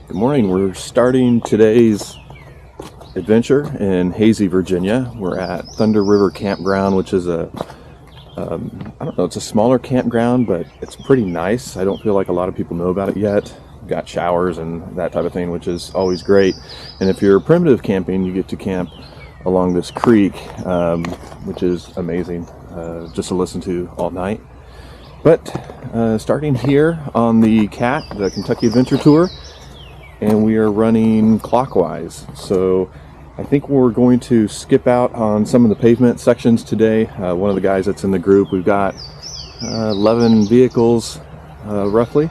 Good morning. We're starting today's adventure in Haysi, Virginia. We're at Thunder River Campground, which is I don't know, it's a smaller campground, but it's pretty nice. I don't feel like a lot of people know about it yet. We've got showers and that type of thing, which is always great. And if you're primitive camping, you get to camp along this creek, which is amazing just to listen to all night. But starting here on the CAT, the Kentucky Adventure Tour, and we are running clockwise. So I think we're going to skip out on some of the pavement sections today. One of the guys that's in the group, we've got 11 vehicles roughly.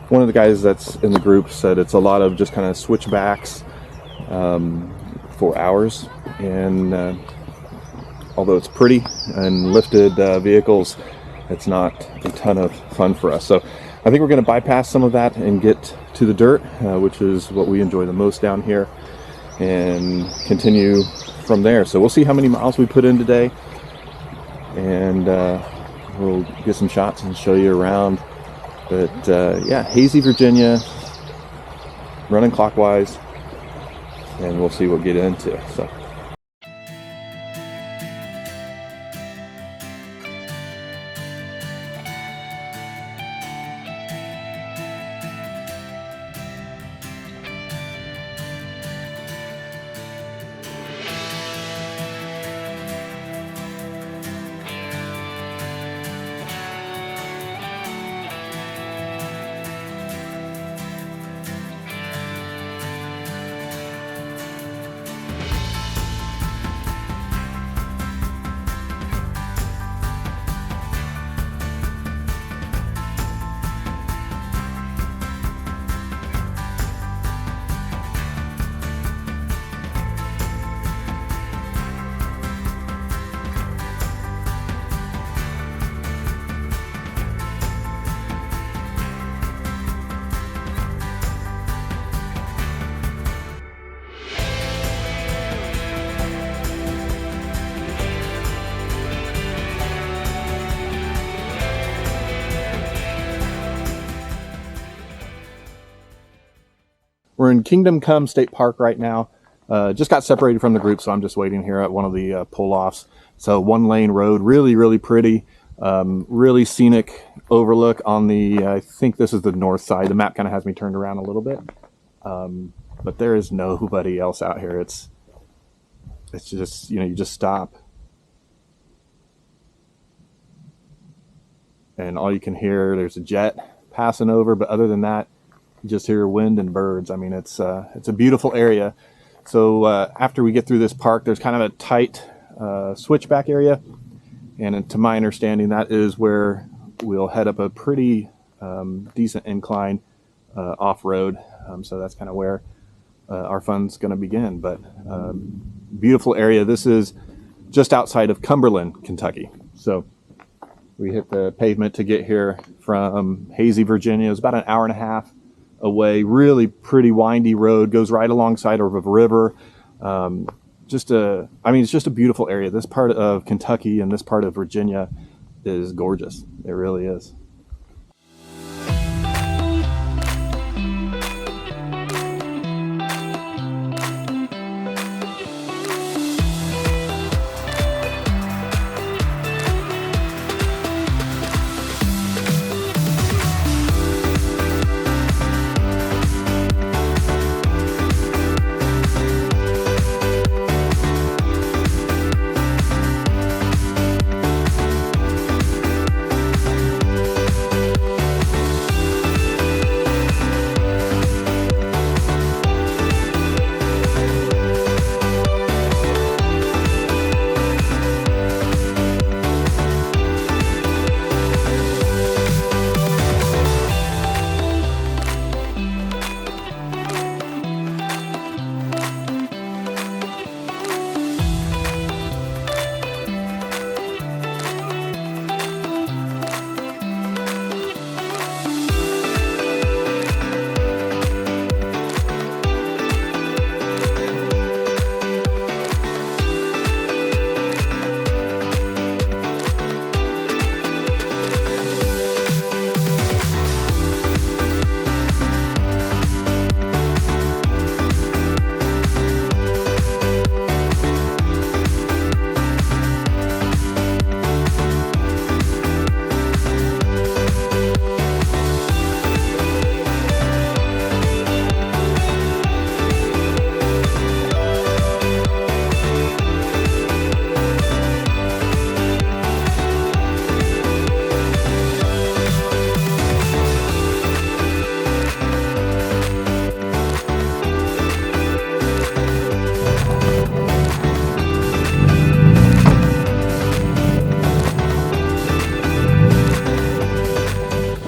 One of the guys that's in the group said it's a lot of just kind of switchbacks for hours, and although it's pretty and lifted vehicles, it's not a ton of fun for us. So I think we're going to bypass some of that and get to the dirt, which is what we enjoy the most down here, and continue from there. So we'll see how many miles we put in today, and we'll get some shots and show you around. But yeah, Haysi, Virginia, running clockwise, and we'll see what we get into. So. We're in Kingdom Come State Park right now. Just got separated from the group, so I'm just waiting here at one of the pull-offs. So one lane road, really pretty, really scenic overlook on the, I think this is the north side. The map kind of has me turned around a little bit, but there is nobody else out here. It's just, you just stop, and all you can hear, there's a jet passing over, but other than that, just hear wind and birds. I mean, it's a beautiful area. So after we get through this park, there's kind of a tight switchback area, and to my understanding, that is where we'll head up a pretty decent incline off-road. So that's kind of where our fun's going to begin. But beautiful area. This is just outside of Cumberland, Kentucky. So we hit the pavement to get here from Haysi, Virginia. It was about an hour and a half away. Really pretty windy road, goes right alongside of a river. It's just a beautiful area. This part of Kentucky and this part of Virginia is gorgeous. It really is.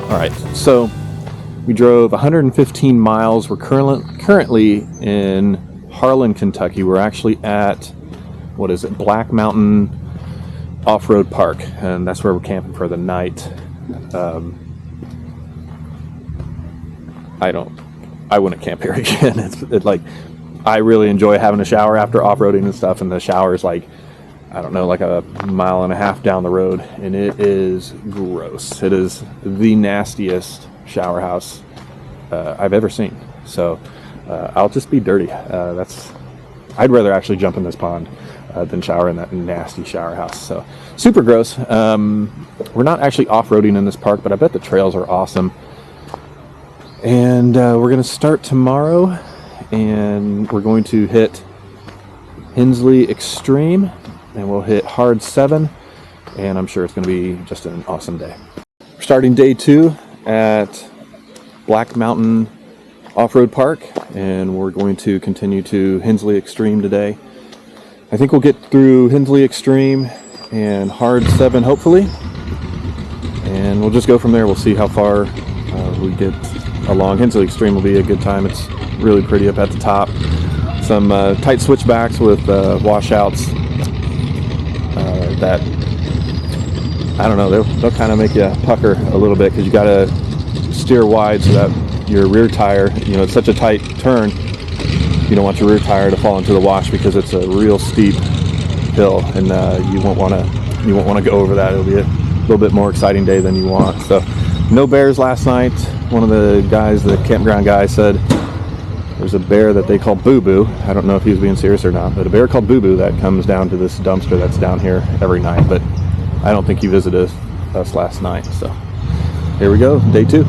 All right, so we drove 115 miles. We're currently in Harlan, Kentucky. We're actually at, what is it, Black Mountain Off-Road Park, and that's where we're camping for the night. I wouldn't camp here again. It's like, I really enjoy having a shower after off-roading and stuff, and the shower is like, I don't know, like a mile and a half down the road, and it is gross. It is the nastiest shower house I've ever seen. So I'll just be dirty. I'd rather actually jump in this pond than shower in that nasty shower house. So super gross. We're not actually off-roading in this park, but I bet the trails are awesome. And we're going to start tomorrow, and we're going to hit Hensley Extreme, and we'll hit Hard 7, and I'm sure it's going to be just an awesome day. We're starting day 2 at Black Mountain Off-Road Park, and we're going to continue to Hensley Extreme today. I think we'll get through Hensley Extreme and Hard 7 hopefully, and we'll just go from there. We'll see how far we get along. Hensley Extreme will be a good time. It's really pretty up at the top. Some tight switchbacks with washouts that, I don't know, they'll kind of make you pucker a little bit, because you got to steer wide so that your rear tire, it's such a tight turn, you don't want your rear tire to fall into the wash, because it's a real steep hill, and you won't want to go over that. It'll be a little bit more exciting day than you want. So no bears last night. One of the guys, the campground guy, said there's a bear that they call Boo Boo. I don't know if he was being serious or not, but a bear called Boo Boo that comes down to this dumpster that's down here every night, but I don't think he visited us last night. So here we go, day 2.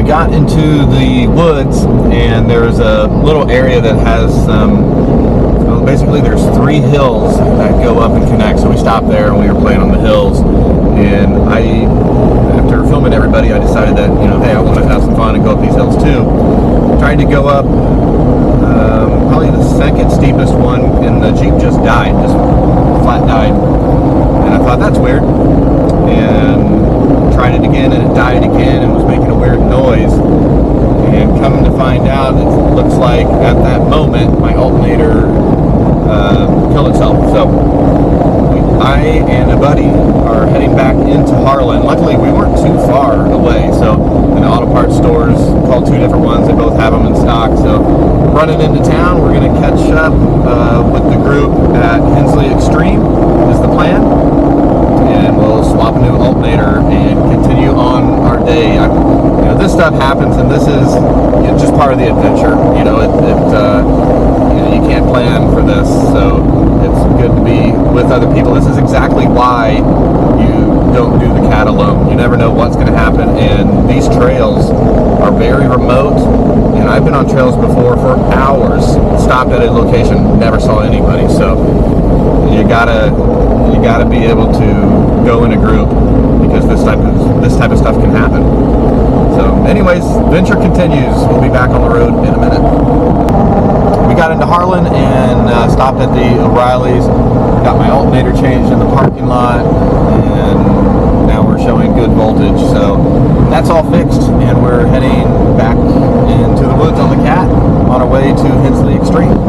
Got into the woods, and there's a little area that has well, basically there's 3 hills that go up and connect. So we stopped there and we were playing on the hills, and after filming everybody, I decided that, hey, I want to have some fun and go up these hills too. Tried to go up probably the second steepest one, and the Jeep just died, just flat died, and I thought, that's weird, and tried it again, and it died again and was making a weird noise. And coming to find out, it looks like at that moment my alternator killed itself. So we I and a buddy are heading back into Harlan. Luckily, we weren't too far away, so in the auto parts stores, called two different ones. They both have them in stock. So running into town, we're going to catch up with the group at Hensley Extreme is the plan, and we'll swap a new alternator and continue on our day. This stuff happens, and this is just part of the adventure. You can't plan for this, so it's good to be with other people. This is exactly why you don't do the cat alone. You never know what's going to happen, and these trails are very remote. And I've been on trails before for hours, stopped at a location, never saw anybody. So you gotta be able to go in a group, because this type of stuff can happen. So anyways, adventure continues. We'll be back on the road in a minute. We got into Harlan and stopped at the O'Reilly's, got my alternator changed in the parking lot, and now we're showing good voltage. So that's all fixed, and we're heading back into the woods on the Cat on our way to Hensley Extreme.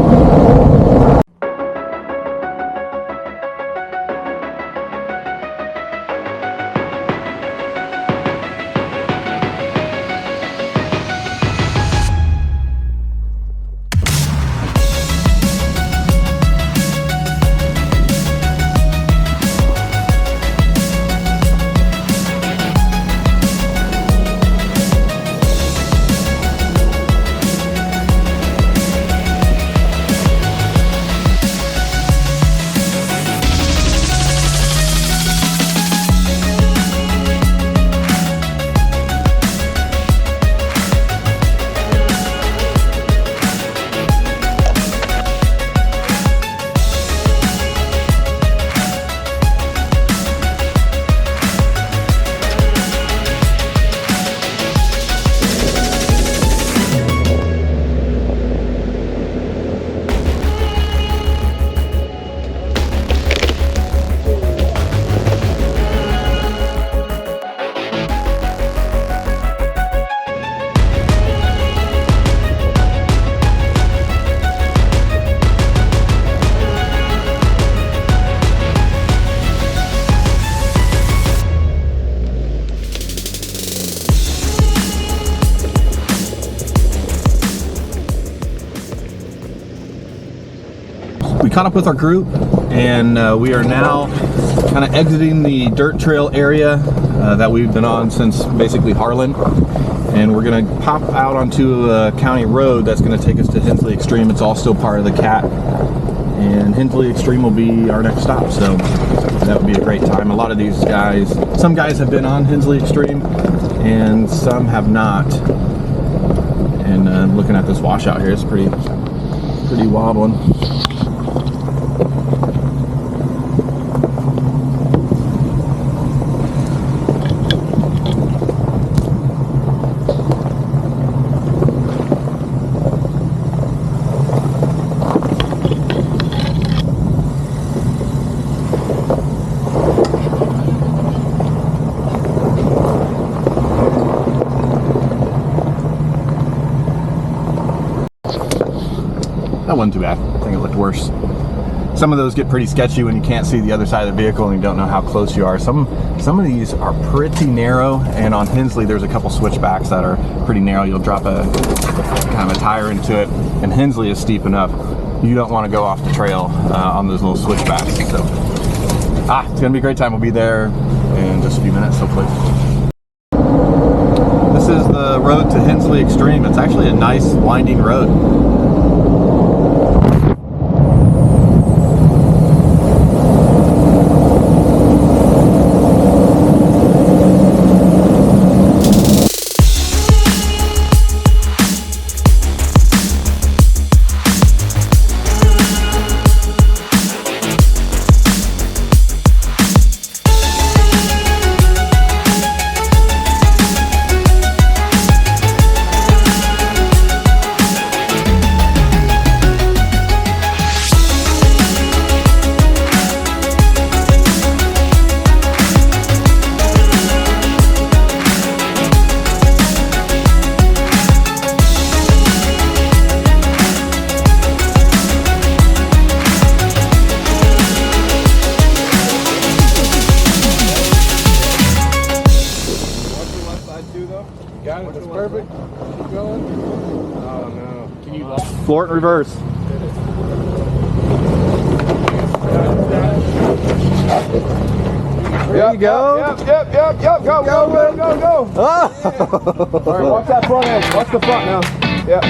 We caught up with our group, and we are now kind of exiting the dirt trail area that we've been on since basically Harlan, and we're going to pop out onto a county road that's going to take us to Hensley Extreme. It's all still part of the Cat, and Hensley Extreme will be our next stop, so that would be a great time. A lot of these guys, some guys have been on Hensley Extreme and some have not, and looking at this washout here, it's pretty wobbling. That wasn't too bad. I think it looked worse. Some of those get pretty sketchy when you can't see the other side of the vehicle and you don't know how close you are. Some of these are pretty narrow, and on Hensley there's a couple switchbacks that are pretty narrow. You'll drop a kind of a tire into it, and Hensley is steep enough. You don't want to go off the trail on those little switchbacks. So, it's gonna be a great time. We'll be there in just a few minutes, hopefully. This is the road to Hensley Extreme. It's actually a nice winding road. Floor it in reverse. There you go. Yep. Go. Oh. All right, watch that front end. Watch the front now. Yep.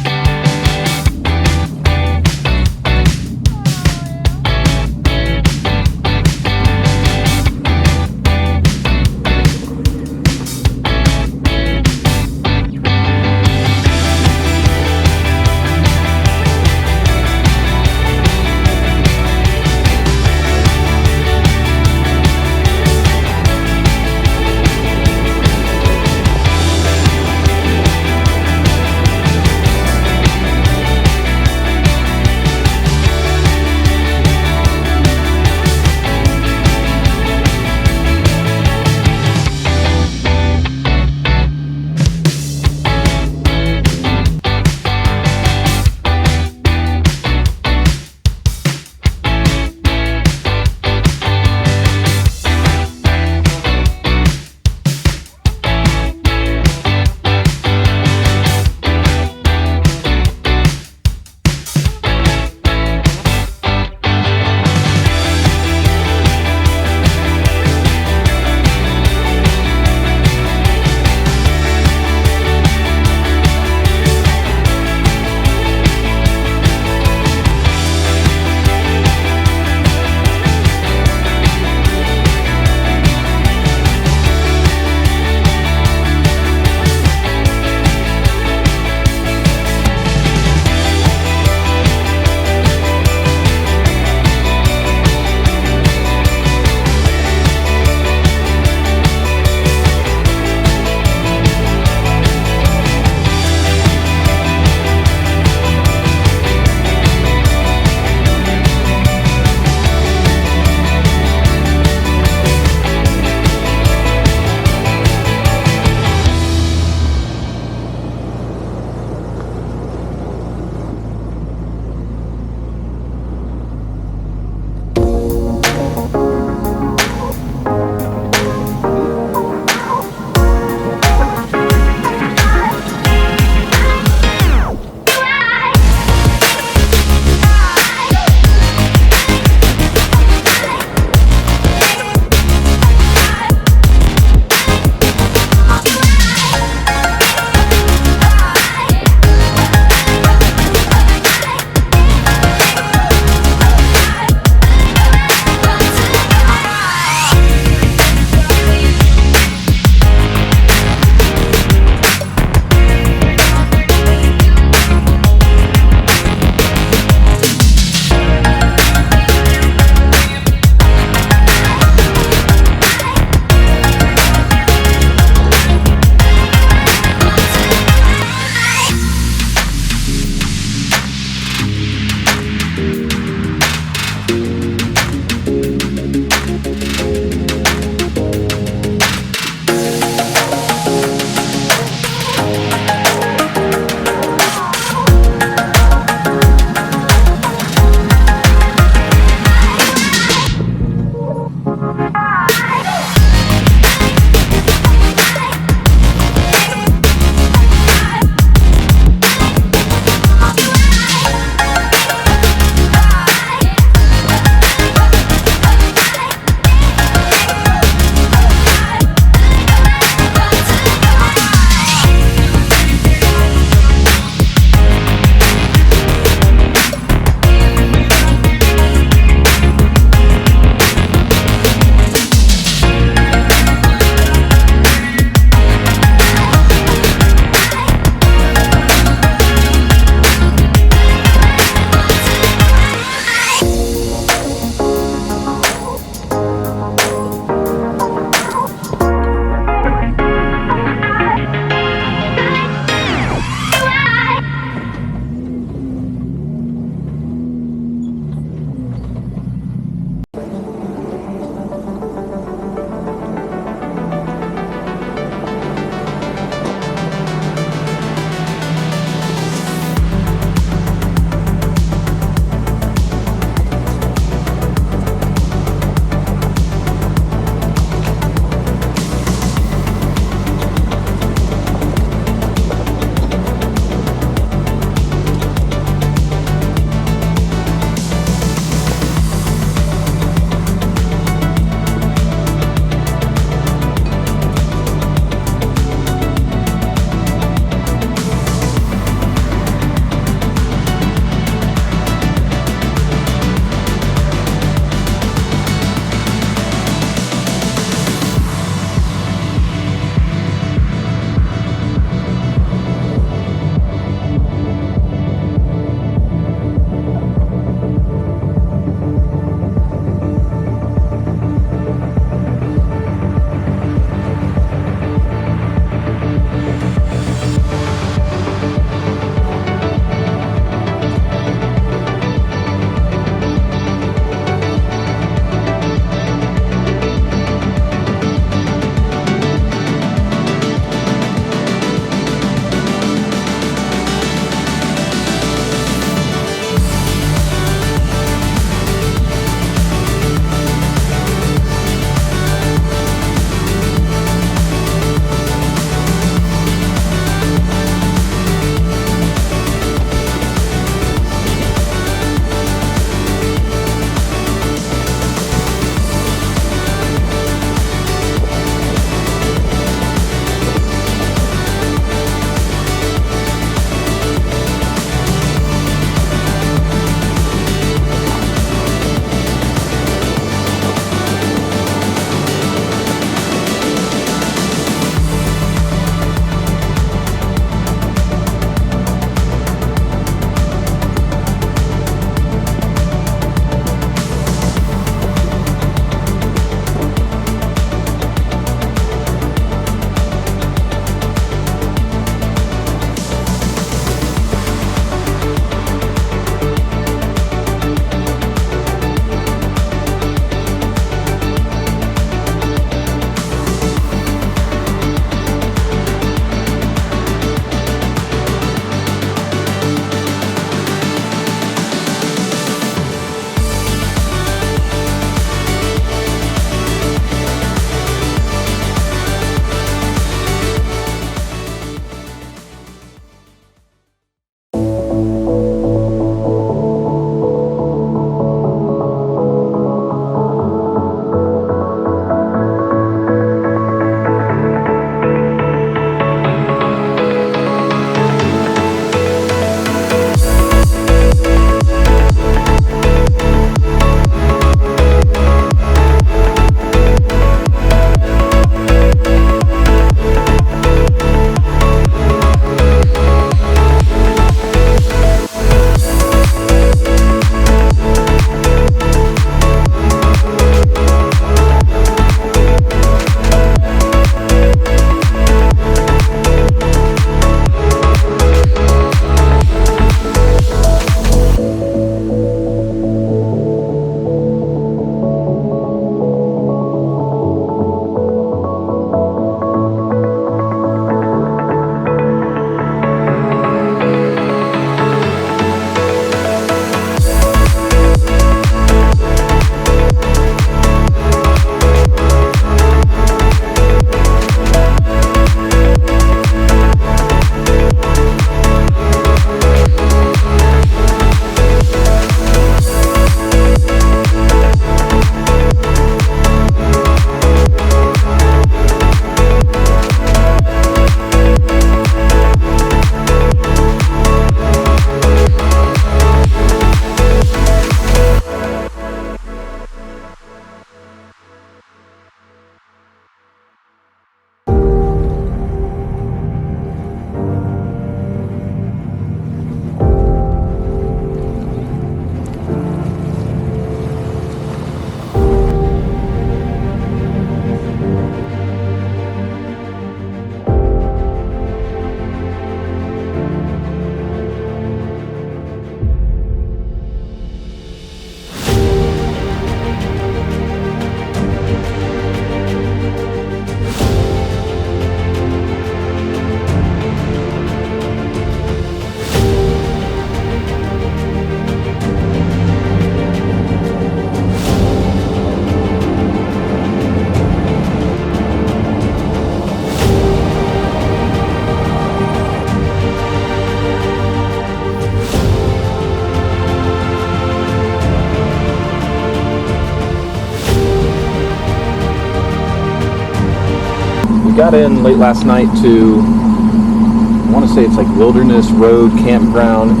got in late last night to, I want to say it's like Wilderness Road Campground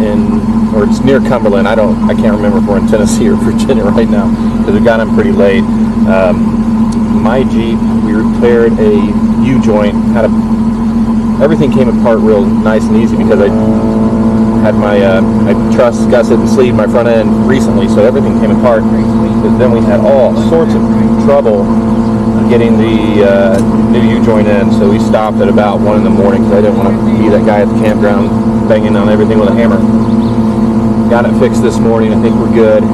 or it's near Cumberland. I can't remember if we're in Tennessee or Virginia right now because we got in pretty late. My Jeep, we repaired a U-joint. Everything came apart real nice and easy because I had my truss gusset and sleeved my front end recently, so everything came apart. But then we had all sorts of trouble getting the new U-joint in, so we stopped at about 1 in the morning because I didn't want to be that guy at the campground banging on everything with a hammer. Got it fixed this morning. I think we're good.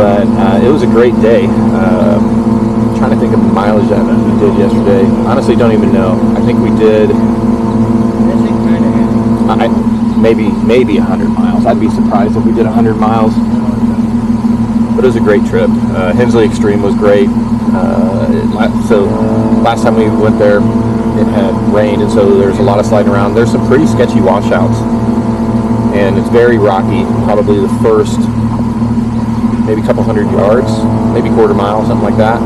But it was a great day. Trying to think of the mileage that we did yesterday. Honestly, don't even know. I think we did maybe 100 miles. I'd be surprised if we did 100 miles. But it was a great trip. Hensley Extreme was great. So last time we went there, it had rained, and so there's a lot of sliding around. There's some pretty sketchy washouts, and it's very rocky. Probably the first maybe a couple hundred yards, maybe quarter mile, something like that.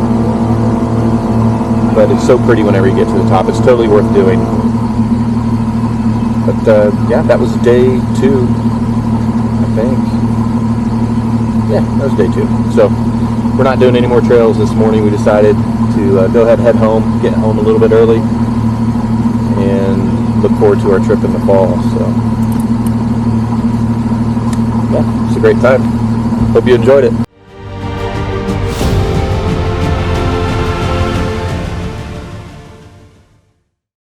But it's so pretty whenever you get to the top. It's totally worth doing. But yeah, that was day 2, I think. Yeah, that was day 2. So we're not doing any more trails this morning. We decided to go ahead and head home, get home a little bit early, and look forward to our trip in the fall. So yeah, it's a great time. Hope you enjoyed it.